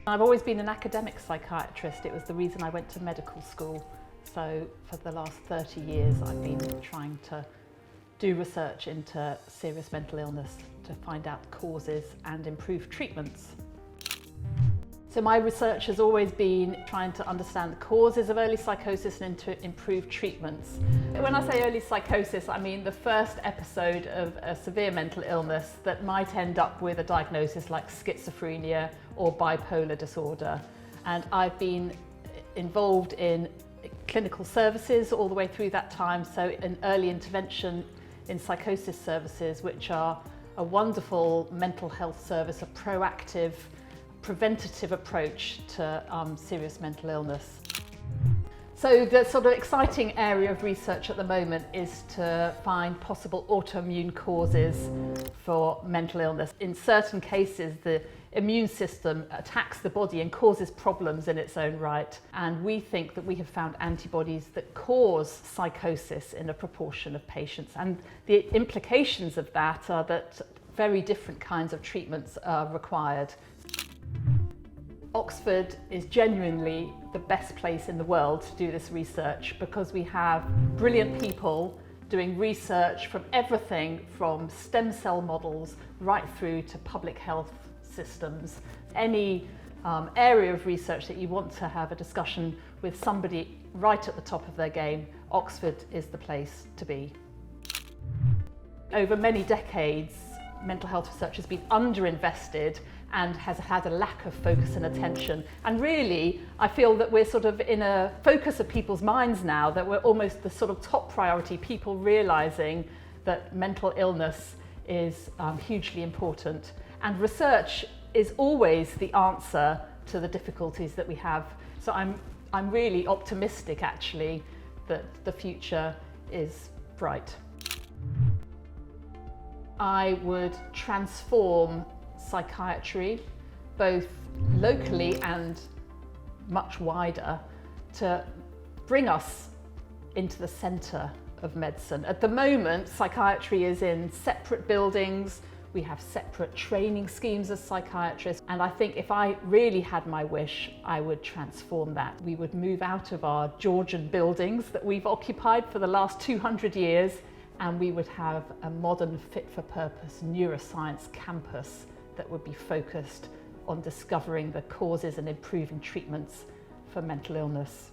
I've always been an academic psychiatrist. It was the reason I went to medical school. So for the last 30 years I've been trying to do research into serious mental illness to find out causes and improve treatments. So my research has always been trying to understand the causes of early psychosis and to improve treatments. When I say early psychosis, I mean the first episode of a severe mental illness that might end up with a diagnosis like schizophrenia or bipolar disorder. And I've been involved in clinical services all the way through that time, so an early intervention in psychosis services, which are a wonderful mental health service, a proactive, preventative approach to serious mental illness. So the sort of exciting area of research at the moment is to find possible autoimmune causes for mental illness. In certain cases, the immune system attacks the body and causes problems in its own right. And we think that we have found antibodies that cause psychosis in a proportion of patients. And the implications of that are that very different kinds of treatments are required. Oxford is genuinely the best place in the world to do this research because we have brilliant people doing research from everything from stem cell models right through to public health systems. Any area of research that you want to have a discussion with somebody right at the top of their game, Oxford is the place to be. Over many decades, mental health research has been underinvested and has had a lack of focus and attention. And really, I feel that we're sort of in a focus of people's minds now, that we're almost the sort of top priority, people realizing that mental illness is hugely important. And research is always the answer to the difficulties that we have. So I'm really optimistic, actually, that the future is bright. I would transform psychiatry, both locally and much wider, to bring us into the centre of medicine. At the moment, psychiatry is in separate buildings. We have separate training schemes as psychiatrists. And I think if I really had my wish, I would transform that. We would move out of our Georgian buildings that we've occupied for the last 200 years, and we would have a modern, fit-for-purpose neuroscience campus that would be focused on discovering the causes and improving treatments for mental illness.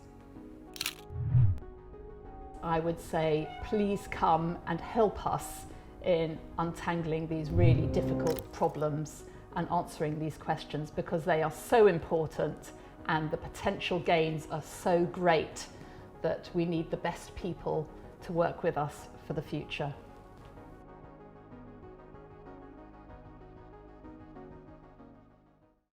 I would say, please come and help us in untangling these really difficult problems and answering these questions, because they are so important and the potential gains are so great that we need the best people to work with us for the future.